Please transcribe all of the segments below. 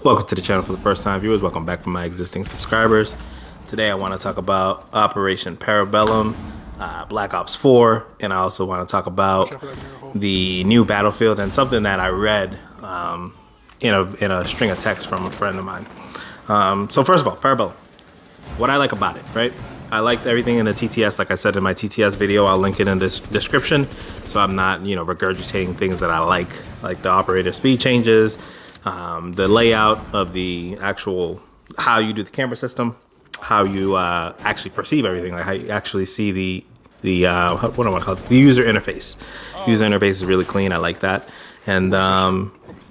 Welcome to the channel for the first time viewers. Welcome back from my existing subscribers. Today I want to talk about Operation Para Bellum, Black Ops 4, and I also want to talk about the new Battlefield and something that I read in a string of text from a friend of mine. So first of all, Para Bellum. What I like about it, right? I liked everything in the TTS, like I said in my TTS video. I'll link it in this description, so I'm not, regurgitating things that I like the operator speed changes, the layout of the actual, how you do the camera system, how you actually perceive everything, like how you actually see the what do I want to call it? The user interface. User interface is really clean. I like that. And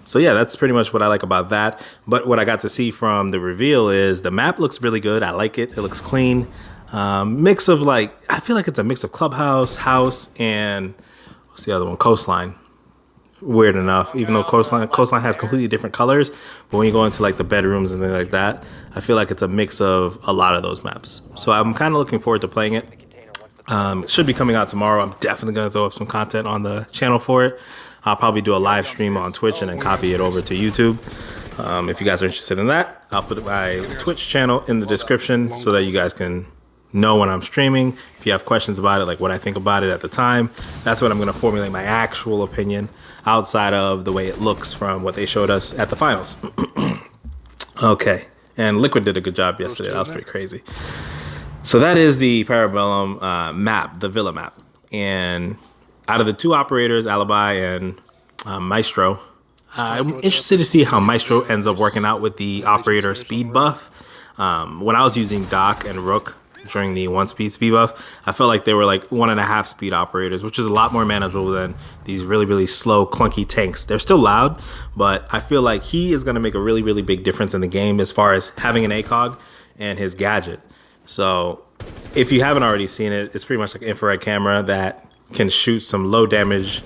so yeah, that's pretty much what I like about that. But what I got to see from the reveal is the map looks really good. I like it. It looks clean. Mix of I feel like it's a mix of Clubhouse, House, and what's the other one? Coastline. Weird enough, even though Coastline has completely different colors, but when you go into like the bedrooms and things like that, I feel like it's a mix of a lot of those maps. So I'm kind of looking forward to playing it. It should be coming out tomorrow. I'm definitely going to throw up some content on the channel for it. I'll probably do a live stream on Twitch and then copy it over to YouTube. If you guys are interested in that, I'll put my Twitch channel in the description so that you guys can know when I'm streaming. If you have questions about it, like what I think about it at the time, that's when I'm going to formulate my actual opinion outside of the way it looks from what they showed us at the finals. Okay, and Liquid did a good job yesterday. That was pretty crazy. So that is the Para Bellum map, the Villa map. And out of the two operators, Alibi and Maestro, I'm interested to see how Maestro ends up working out with the operator speed buff. When I was using Doc and Rook during the 1 speed buff, I felt like they were like 1.5 speed operators, which is a lot more manageable than these really slow, clunky tanks. They're still loud, but I feel like he is going to make a really big difference in the game as far as having an ACOG and his gadget. So if you haven't already seen it, it's pretty much like an infrared camera that can shoot some low damage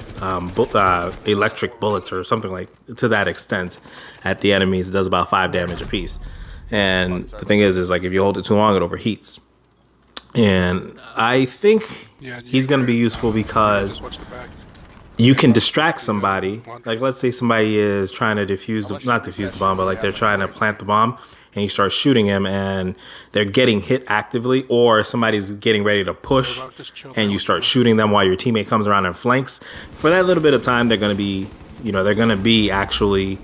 electric bullets or something like to that extent at the enemies. It does about 5 damage a piece. And the thing is like if you hold it too long, it overheats. And I think he's going to be useful because you can distract somebody. Like, let's say somebody is trying to not defuse the bomb, but like they're trying to plant the bomb, and you start shooting him and they're getting hit actively, or somebody's getting ready to push and you start shooting them while your teammate comes around and flanks. For that little bit of time, they're going to be, actually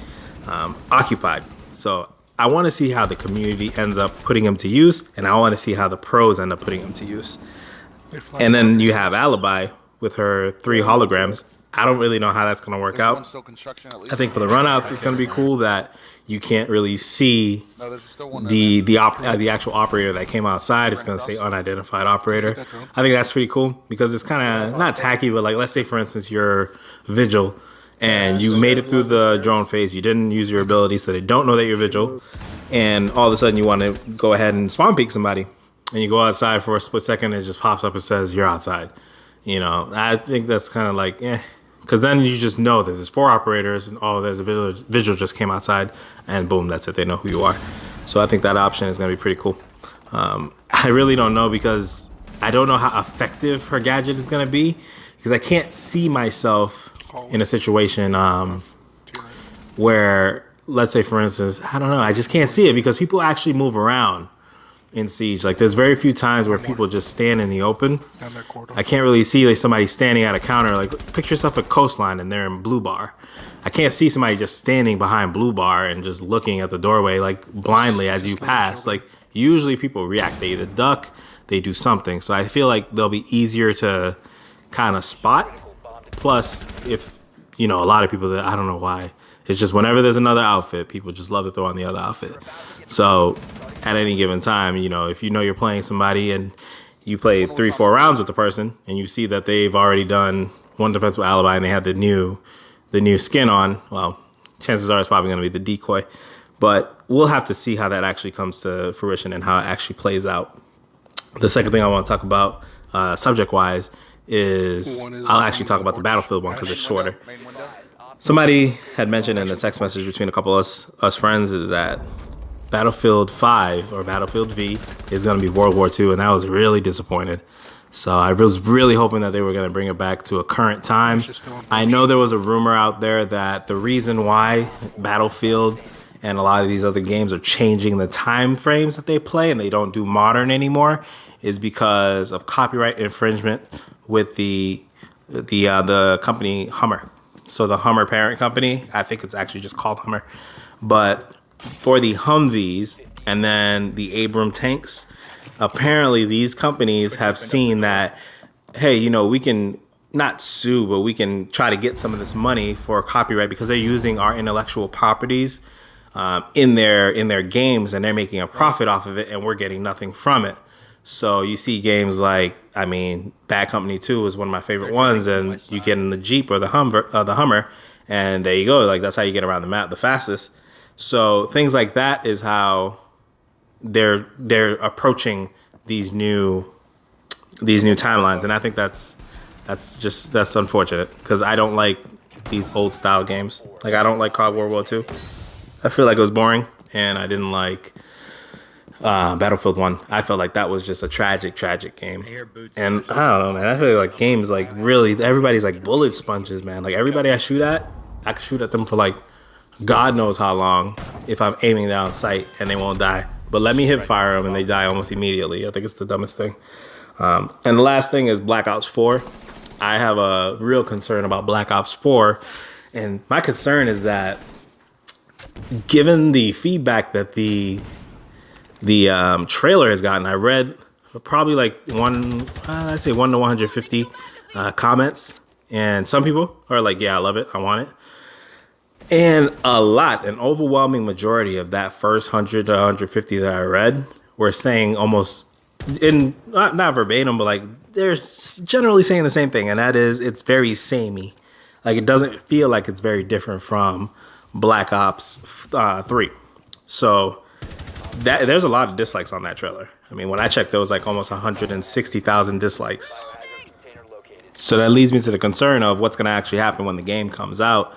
occupied. So I want to see how the community ends up putting him to use, and I want to see how the pros end up putting him to use. And then you have Alibi with her 3 holograms. I don't really know how that's going to work out. I think for the runouts, it's going to be cool that you can't really see the actual operator that came outside. It's going to say unidentified operator. I think that's pretty cool because it's kind of not tacky, but like let's say for instance you're Vigil and you made it through the drone phase, you didn't use your ability, so they don't know that you're Vigil, and all of a sudden you want to go ahead and spawn peek somebody, and you go outside for a split second, and it just pops up and says you're outside. I think that's kind of like, because then you just know that there's 4 operators, and there's a Vigil just came outside, and boom, that's it, they know who you are. So I think that option is going to be pretty cool. I really don't know because I don't know how effective her gadget is going to be, because I can't see myself in a situation where, let's say for instance, I don't know, I just can't see it because people actually move around in Siege. Like there's very few times where people just stand in the open. I can't really see like somebody standing at a counter. Like picture yourself at Coastline and they're in Blue Bar. I can't see somebody just standing behind Blue Bar and just looking at the doorway like blindly as you pass. Like usually people react, they either duck, they do something. So I feel like they'll be easier to kind of spot. Plus, if, a lot of people that, I don't know why, it's just whenever there's another outfit, people just love to throw on the other outfit. So at any given time, if you're playing somebody and you play 3-4 rounds with the person and you see that they've already done one defensive alibi and they have the new skin on, well, chances are it's probably going to be the decoy. But we'll have to see how that actually comes to fruition and how it actually plays out. The second thing I want to talk about subject-wise is I'll actually talk about the Battlefield one because it's shorter. Somebody had mentioned in a text message between a couple of us friends is that Battlefield 5 or Battlefield V is going to be World War II, and I was really disappointed. So I was really hoping that they were going to bring it back to a current time. I know there was a rumor out there that the reason why Battlefield and a lot of these other games are changing the time frames that they play and they don't do modern anymore, is because of copyright infringement with the company Hummer. So the Hummer parent company, I think it's actually just called Hummer, but for the Humvees and then the Abram tanks, apparently these companies have seen that, hey, you know, we can not sue, but we can try to get some of this money for copyright because they're using our intellectual properties in their games, and they're making a profit off of it, and we're getting nothing from it. So you see games like, I mean, Bad Company 2 is one of my favorite ones, and you get in the Jeep or the Hummer, and there you go. Like, that's how you get around the map the fastest. So things like that is how they're approaching these new timelines, and I think that's unfortunate because I don't like these old style games. Like, I don't like COD World War II. I feel like it was boring, and I didn't like Battlefield 1. I felt like that was just a tragic game. And I don't know, man. I feel like games, like, really, everybody's like bullet sponges, man. Like, everybody I shoot at, I can shoot at them for like God knows how long if I'm aiming down sight and they won't die. But let me hip fire them and they die almost immediately. I think it's the dumbest thing. And the last thing is Black Ops 4. I have a real concern about Black Ops 4. And my concern is that given the feedback that the trailer has gotten, I read probably like I'd say 1 to 150 comments. And some people are like, yeah, I love it. I want it. And an overwhelming majority of that first 100 to 150 that I read were saying almost, in not verbatim, but like they're generally saying the same thing. And that is, it's very samey. Like, it doesn't feel like it's very different from Black Ops 3. So there's a lot of dislikes on that trailer. I mean, when I checked, there was like almost 160,000 dislikes. So that leads me to the concern of what's going to actually happen when the game comes out.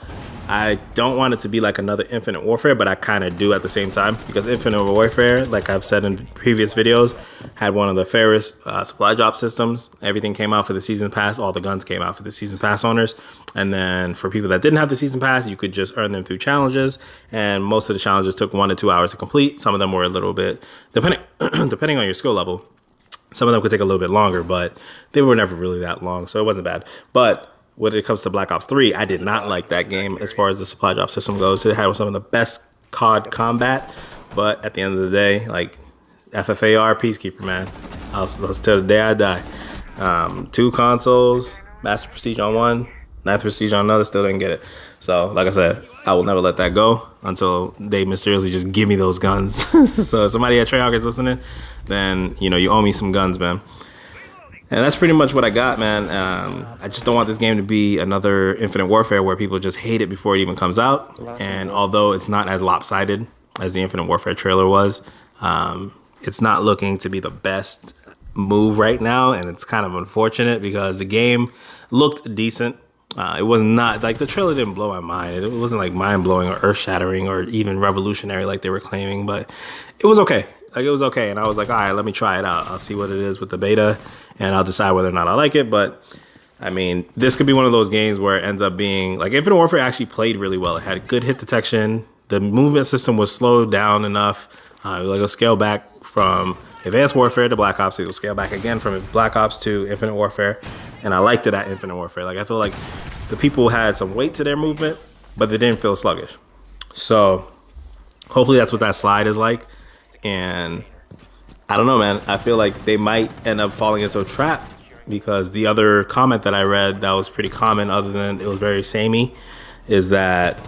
I don't want it to be like another Infinite Warfare, but I kind of do at the same time, because Infinite Warfare, like I've said in previous videos, had one of the fairest supply drop systems. Everything came out for the season pass. All the guns came out for the season pass owners. And then for people that didn't have the season pass, you could just earn them through challenges. And most of the challenges took 1 to 2 hours to complete. Some of them were a little bit, depending on your skill level, some of them could take a little bit longer, but they were never really that long. So it wasn't bad. But when it comes to Black Ops 3, I did not like that game as far as the supply drop system goes. It had some of the best COD combat, but at the end of the day, like, FFAR, Peacekeeper, man. I'll till the day I die. 2 consoles, Master Prestige on one, Master Prestige on another, still didn't get it. So, like I said, I will never let that go until they mysteriously just give me those guns. So if somebody at Treyarch is listening, then, you know, you owe me some guns, man. And that's pretty much what I got, man. I just don't want this game to be another Infinite Warfare where people just hate it before it even comes out. And although it's not as lopsided as the Infinite Warfare trailer was, it's not looking to be the best move right now. And it's kind of unfortunate because the game looked decent. It was not, like, the trailer didn't blow my mind. It wasn't like mind-blowing or earth-shattering or even revolutionary like they were claiming, but it was okay. Like, it was okay. And I was like, all right, let me try it out. I'll see what it is with the beta, and I'll decide whether or not I like it. But, I mean, this could be one of those games where it ends up being, like, Infinite Warfare actually played really well. It had good hit detection. The movement system was slowed down enough. Like, it'll scale back from Advanced Warfare to Black Ops. It'll scale back again from Black Ops to Infinite Warfare. And I liked it at Infinite Warfare. Like, I feel like the people had some weight to their movement, but they didn't feel sluggish. So, hopefully that's what that slide is like. And I don't know, man. I feel like they might end up falling into a trap, because the other comment that I read that was pretty common, other than it was very samey, is that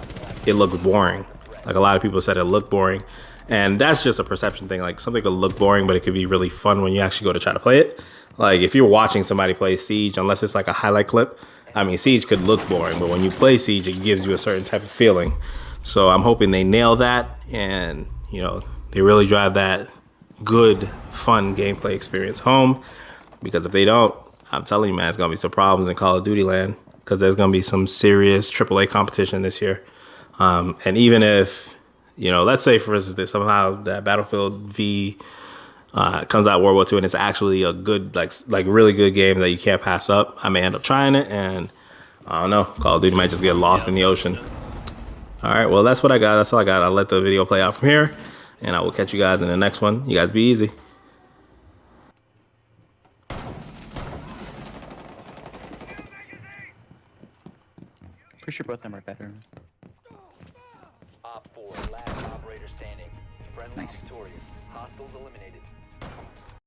it looked boring. Like, a lot of people said it looked boring. And that's just a perception thing. Like, something could look boring, but it could be really fun when you actually go to try to play it. Like, if you're watching somebody play Siege, unless it's like a highlight clip, I mean, Siege could look boring, but when you play Siege, it gives you a certain type of feeling. So I'm hoping they nail that and, you know, they really drive that good, fun gameplay experience home. Because if they don't, I'm telling you, man, it's going to be some problems in Call of Duty land, because there's going to be some serious AAA competition this year. And even if, you know, let's say, for instance, that somehow that Battlefield V comes out World War II and it's actually a good, like really good game that you can't pass up, I may end up trying it, and I don't know, Call of Duty might just get lost in the ocean. All right, well, that's what I got. That's all I got. I'll let the video play out from here, and I will catch you guys in the next one. You guys be easy. Pretty sure both of them are better. Op 4, last operator standing. Friendly Nice. victorious. Hostiles eliminated.